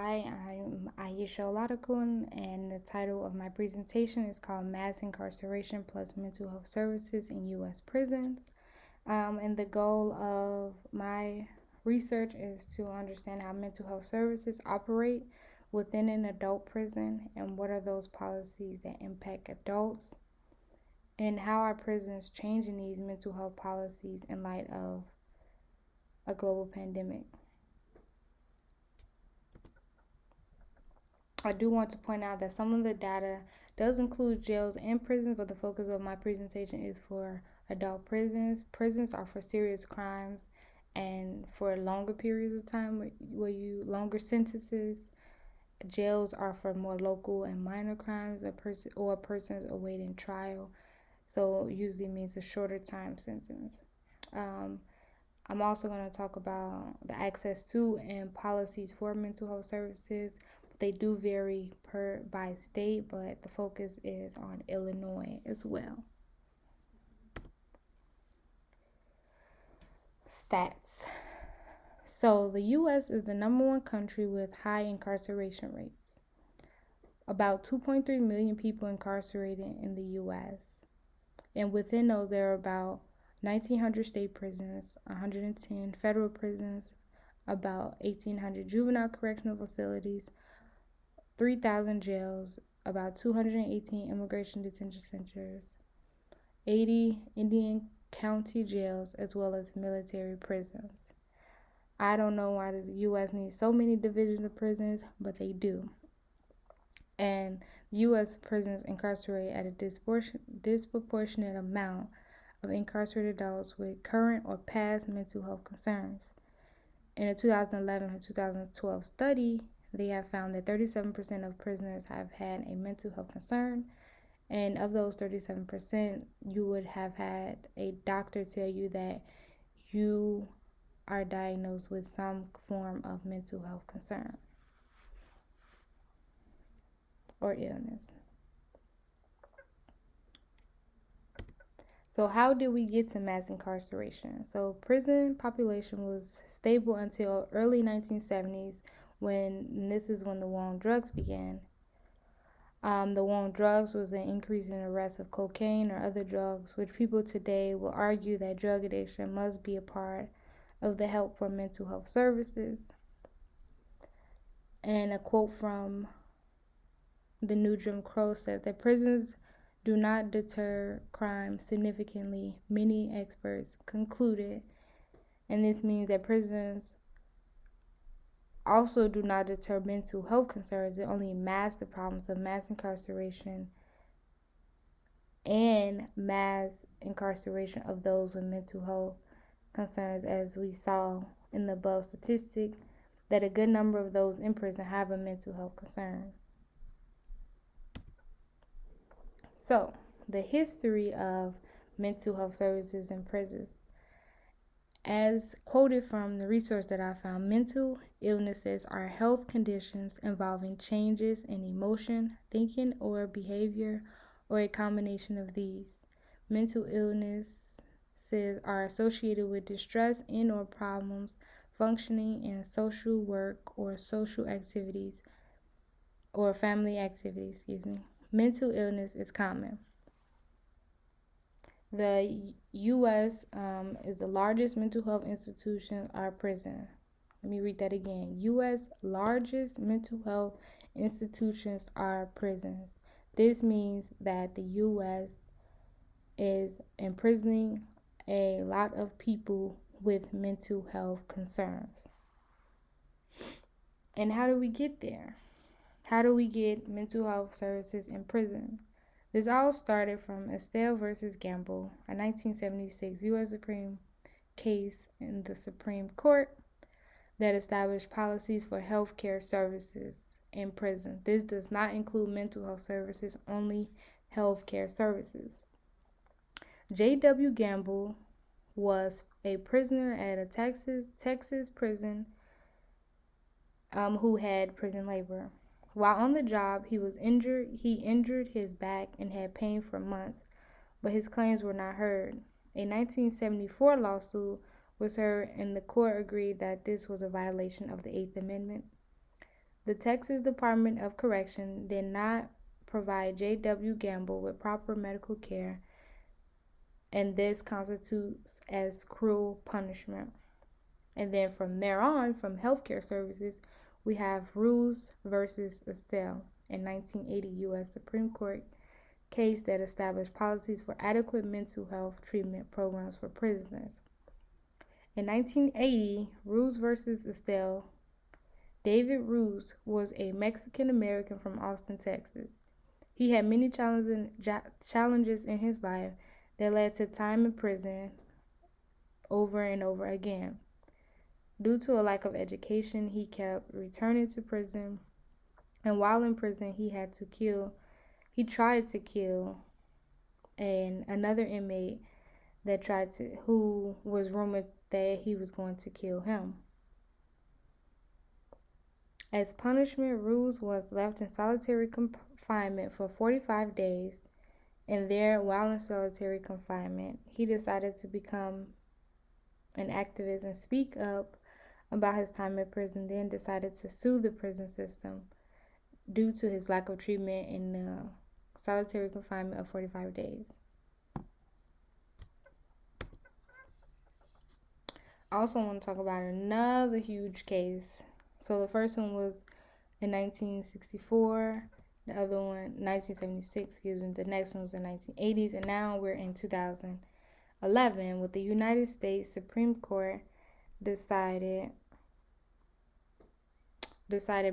Hi, I'm Ayesha Oladokun, and the title of my presentation is called Mass Incarceration Plus Mental Health Services in U.S. Prisons. And the goal of my research is to understand how mental health services operate within an adult prison and what are those policies that impact adults, and how are prisons changing these mental health policies in light of a global pandemic. I do want to point out that some of the data does include jails and prisons, but the focus of my presentation is for adult prisons. Prisons are for serious crimes and for longer periods of time where you longer sentences. Jails are for more local and minor crimes or persons awaiting trial. So usually means a shorter time sentence. I'm also going to talk about the access to and policies for mental health services. They do vary by state, but the focus is on Illinois as well. Stats. So the U.S. is the number one country with high incarceration rates. About 2.3 million people incarcerated in the U.S. And within those, there are about 1,900 state prisons, 110 federal prisons, about 1,800 juvenile correctional facilities, 3,000 jails, about 218 immigration detention centers, 80 Indian county jails, as well as military prisons. I don't know why the U.S. needs so many divisions of prisons, but they do. And U.S. prisons incarcerate at a disproportionate amount of incarcerated adults with current or past mental health concerns. In a 2011 and 2012 study, they have found that 37% of prisoners have had a mental health concern. And of those 37%, you would have had a doctor tell you that you are diagnosed with some form of mental health concern or illness. So how did we get to mass incarceration? So prison population was stable until early 1970s this is when the war on drugs began. The war on drugs was an increase in arrests of cocaine or other drugs, which people today will argue that drug addiction must be a part of the help for mental health services. And a quote from the new Jim Crow says that prisons do not deter crime significantly, many experts concluded. And this means that prisons also do not deter mental health concerns. It only mask the problems of mass incarceration and mass incarceration of those with mental health concerns, as we saw in the above statistic, that a good number of those in prison have a mental health concern. So, the history of mental health services in prisons. As quoted from the resource that I found, mental illnesses are health conditions involving changes in emotion, thinking, or behavior, or a combination of these. Mental illnesses are associated with distress and or problems functioning in social work or social activities or family activities, Mental illness is common. The U.S. Is the largest mental health institution or prison. Let me read that again. U.S. largest mental health institutions are prisons. This means that the U.S. is imprisoning a lot of people with mental health concerns. And how do we get there? How do we get mental health services in prison? This all started from Estelle versus Gamble, a 1976 U.S. Supreme case in the Supreme Court that established policies for health care services in prison. This does not include mental health services, only health care services. J.W. Gamble was a prisoner at a Texas prison who had prison labor. While on the job, he injured his back and had pain for months, but his claims were not heard. A 1974 lawsuit was heard, and the court agreed that this was a violation of the Eighth Amendment. The Texas Department of Correction did not provide J.W. Gamble with proper medical care, and this constitutes as cruel punishment. And then from there on, from healthcare services, we have Rules versus Estelle, a 1980 U.S. Supreme Court case that established policies for adequate mental health treatment programs for prisoners. In 1980, Rules versus Estelle, David Ruse was a Mexican American from Austin, Texas. He had many challenges in his life that led to time in prison over and over again. Due to a lack of education, he kept returning to prison, and while in prison, he tried to kill another inmate who was rumored that he was going to kill him. As punishment, Ruse was left in solitary confinement for 45 days, and there, while in solitary confinement, he decided to become an activist and speak up about his time in prison, then decided to sue the prison system due to his lack of treatment in solitary confinement of 45 days. I also want to talk about another huge case. So the first one was in 1964, the other one 1976, the next one was in the 1980s, and now we're in 2011 with the United States Supreme Court decided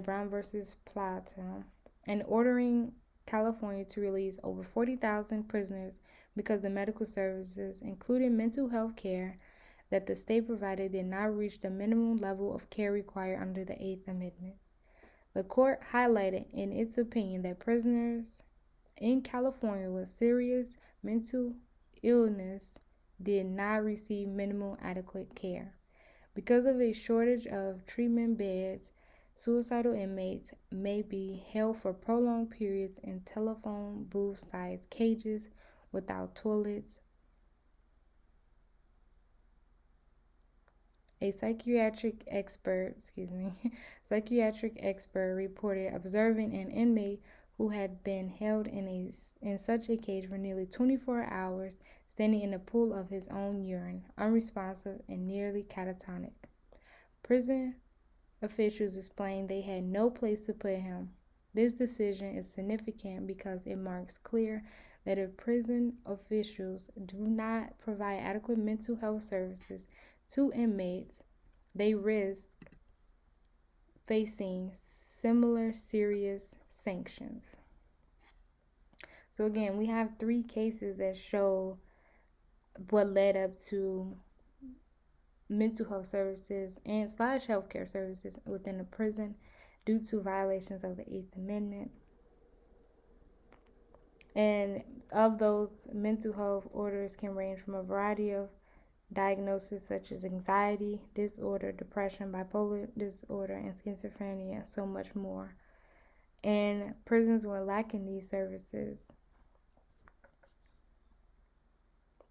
Brown versus Plata and ordering California to release over 40,000 prisoners because the medical services, including mental health care, that the state provided did not reach the minimum level of care required under the Eighth Amendment. The court highlighted in its opinion that prisoners in California with serious mental illness did not receive minimum adequate care. Because of a shortage of treatment beds, suicidal inmates may be held for prolonged periods in telephone booth-sized cages without toilets. A psychiatric expert reported observing an inmate who had been held in such a cage for nearly 24 hours, standing in a pool of his own urine, unresponsive and nearly catatonic. Prison officials explained they had no place to put him. This decision is significant because it marks clear that if prison officials do not provide adequate mental health services to inmates, they risk facing similar serious sanctions. So again, we have 3 cases that show what led up to mental health services and / healthcare services within the prison due to violations of the Eighth Amendment. And of those, mental health orders can range from a variety of diagnoses such as anxiety disorder, depression, bipolar disorder, and schizophrenia, so much more. And prisons were lacking these services.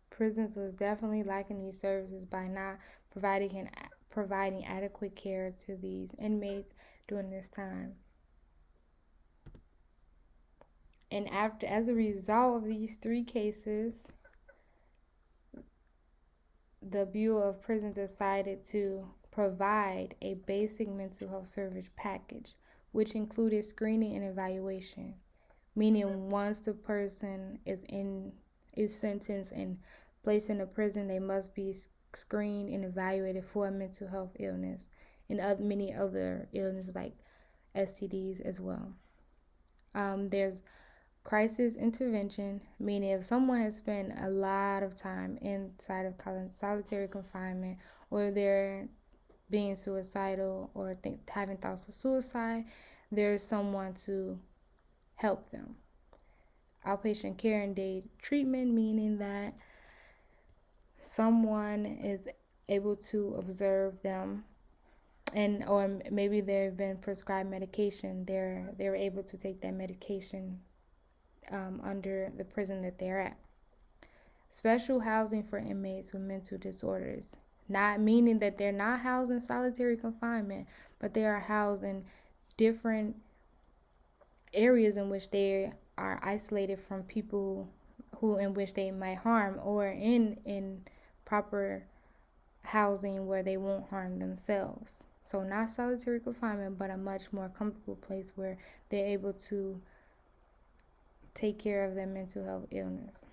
Prisons was definitely lacking these services by not providing adequate care to these inmates during this time. And as a result of these 3 cases, the Bureau of Prisons decided to provide a basic mental health service package, which included screening and evaluation, meaning once the person is sentenced and placed in a prison, they must be screened and evaluated for a mental health illness and many other illnesses like STDs as well. There's crisis intervention, meaning if someone has spent a lot of time inside of solitary confinement, or they're being suicidal or having thoughts of suicide, there's someone to help them. Outpatient care and day treatment, meaning that someone is able to observe them, or maybe they've been prescribed medication. They're able to take that medication under the prison that they're at. Special housing for inmates with mental disorders, not meaning that they're not housed in solitary confinement, but they are housed in different areas in which they are isolated from people who in which they might harm, or in proper housing where they won't harm themselves. So not solitary confinement, but a much more comfortable place where they're able to take care of their mental health illness.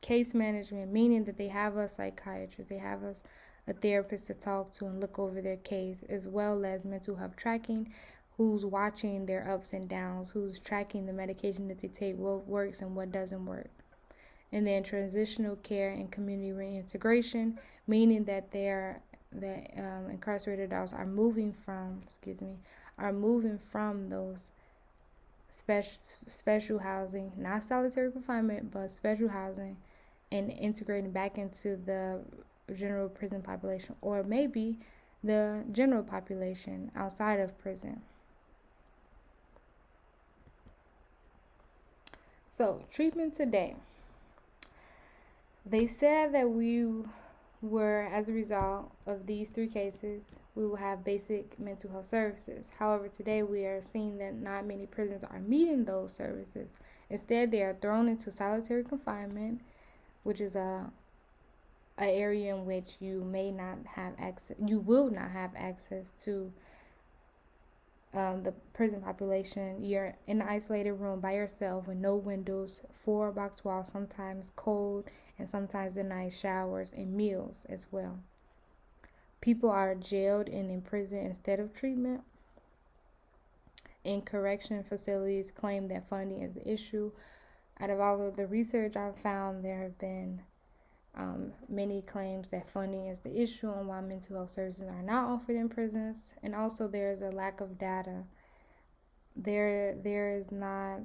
Case management, meaning that they have a psychiatrist, they have a therapist to talk to and look over their case, as well as mental health tracking, who's watching their ups and downs, who's tracking the medication that they take, what works and what doesn't work. And then transitional care and community reintegration, meaning that incarcerated adults are moving from those special housing, not solitary confinement, but special housing, and integrating back into the general prison population, or maybe the general population outside of prison. So, treatment today. They said that as a result of these 3 cases, we will have basic mental health services. However, today we are seeing that not many prisons are meeting those services. Instead, they are thrown into solitary confinement, which is a area in which you will not have access to the prison population. You're in an isolated room by yourself with no windows, 4 box walls, sometimes cold, and sometimes denied showers and meals as well. People are jailed and in prison instead of treatment. In correction facilities claim that funding is the issue. Out of all of the research I've found, there have been many claims that funding is the issue on why mental health services are not offered in prisons, and also there is a lack of data. There is not.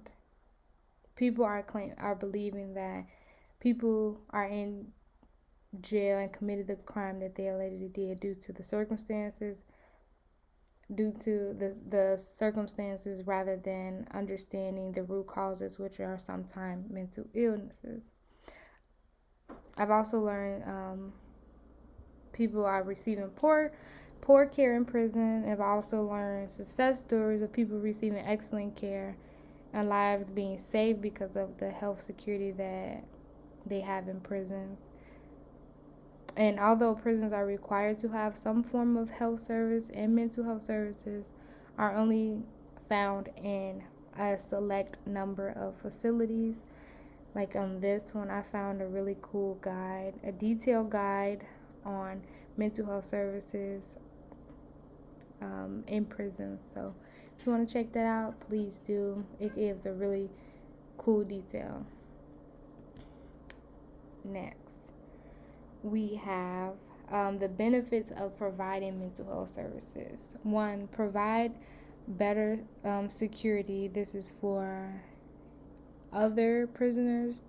People are believing that people are in jail and committed the crime that they allegedly did due to the circumstances, rather than understanding the root causes, which are sometimes mental illnesses. I've also learned people are receiving poor care in prison. I've also learned success stories of people receiving excellent care and lives being saved because of the health security that they have in prisons. And although prisons are required to have some form of health service, and mental health services are only found in a select number of facilities. Like on this one, I found a really cool guide, a detailed guide on mental health services in prison. So if you want to check that out, please do. It gives a really cool detail. Next, we have the benefits of providing mental health services. 1, provide better security. This is for other prisoners,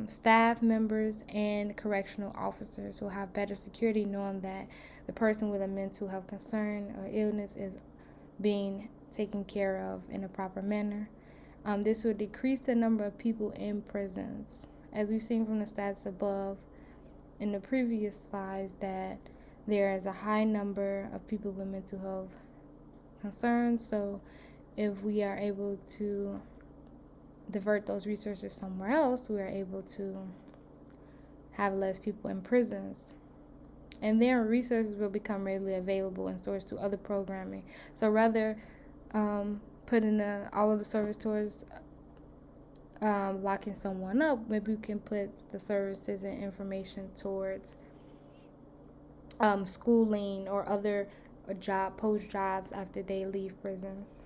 staff members, and correctional officers will have better security knowing that the person with a mental health concern or illness is being taken care of in a proper manner. This will decrease the number of people in prisons. As we've seen from the stats above in the previous slides, that there is a high number of people with mental health concerns. So if we are able to divert those resources somewhere else, we are able to have less people in prisons. And then resources will become readily available and sourced to other programming. So rather putting all of the service towards locking someone up, maybe we can put the services and information towards schooling or other post jobs after they leave prisons.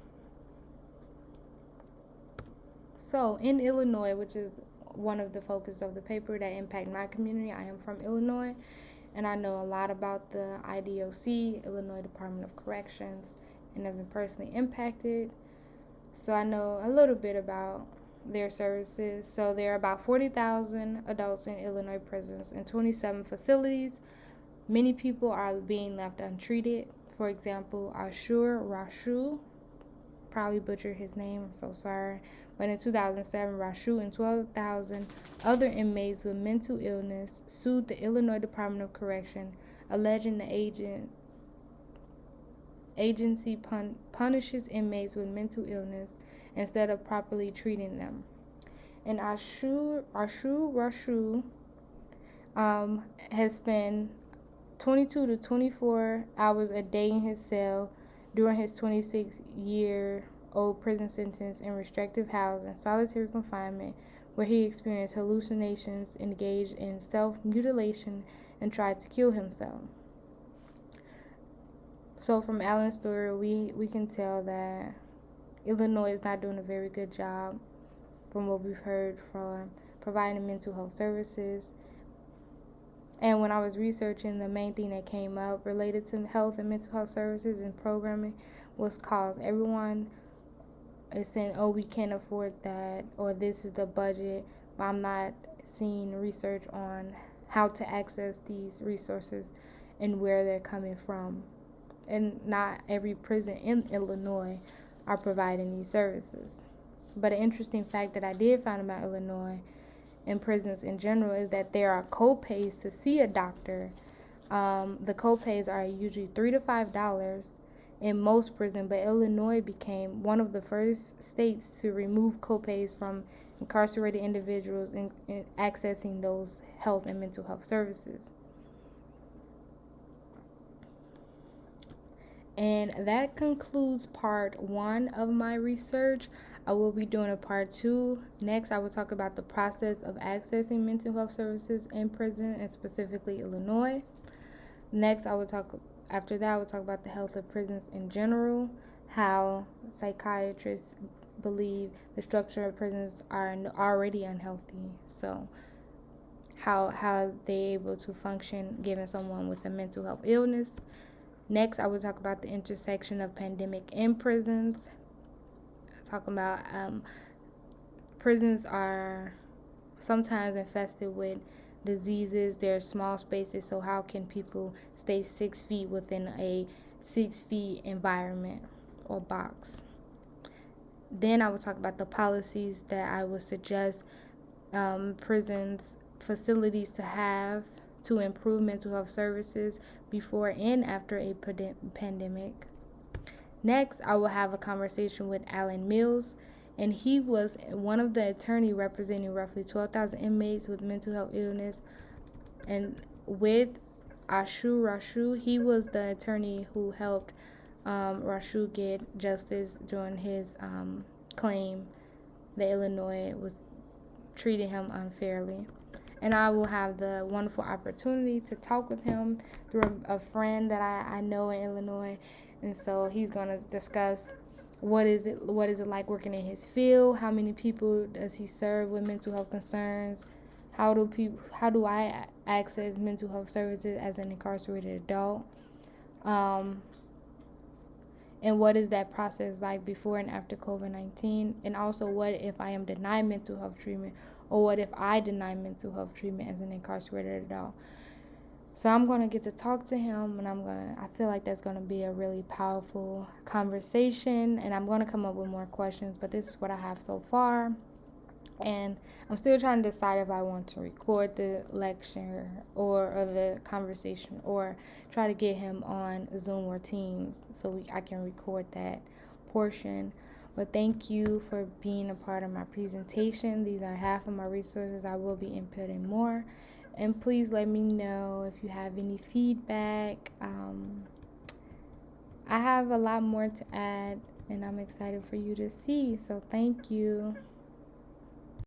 So in Illinois, which is one of the focus of the paper that impact my community, I am from Illinois, and I know a lot about the IDOC, Illinois Department of Corrections, and have been personally impacted. So I know a little bit about their services. So there are about 40,000 adults in Illinois prisons and 27 facilities. Many people are being left untreated. For example, Rashu, probably butchered his name, I'm so sorry. But in 2007, Rashu and 12,000 other inmates with mental illness sued the Illinois Department of Correction, alleging the agents agency punishes inmates with mental illness instead of properly treating them. And Ashu Rashu has spent 22 to 24 hours a day in his cell during his 26-year-old prison sentence in restrictive housing, solitary confinement, where he experienced hallucinations, engaged in self-mutilation, and tried to kill himself. So from Alan's story, we can tell that Illinois is not doing a very good job, from what we've heard, from providing mental health services. And when I was researching, the main thing that came up related to health and mental health services and programming was cost. Everyone is saying, oh, we can't afford that, or this is the budget, but I'm not seeing research on how to access these resources and where they're coming from. And not every prison in Illinois are providing these services. But an interesting fact that I did find about Illinois and prisons in general is that there are co-pays to see a doctor. The co-pays are usually $3 to $5 in most prisons, but Illinois became one of the first states to remove co-pays from incarcerated individuals in accessing those health and mental health services. And that concludes part 1 of my research. I will be doing a part 2. Next, I will talk about the process of accessing mental health services in prison, and specifically Illinois. Next, after that, I will talk about the health of prisons in general, how psychiatrists believe the structure of prisons are already unhealthy. So how they able to function given someone with a mental health illness. Next, I will talk about the intersection of pandemic in prisons. Talking about prisons are sometimes infested with diseases. They're small spaces, so how can people stay 6 feet within a 6 feet environment or box? Then I will talk about the policies that I would suggest prisons facilities to have to improve mental health services before and after a pandemic. Next, I will have a conversation with Alan Mills, and he was one of the attorney representing roughly 12,000 inmates with mental health illness. And with Ashu Rashu, he was the attorney who helped Rashu get justice during his claim that Illinois was treating him unfairly. And I will have the wonderful opportunity to talk with him through a friend that I know in Illinois. And so he's going to discuss what is it like working in his field, how many people does he serve with mental health concerns, how do I access mental health services as an incarcerated adult, and what is that process like before and after COVID-19, and also what if I am denied mental health treatment, or what if I deny mental health treatment as an incarcerated adult. So I'm going to get to talk to him, and I feel like that's going to be a really powerful conversation, and I'm going to come up with more questions, but this is what I have so far. And I'm still trying to decide if I want to record the lecture or the conversation, or try to get him on Zoom or Teams so I can record that portion. But thank you for being a part of my presentation. These are half of my resources. I will be inputting more. And please let me know if you have any feedback. I have a lot more to add, and I'm excited for you to see. So thank you.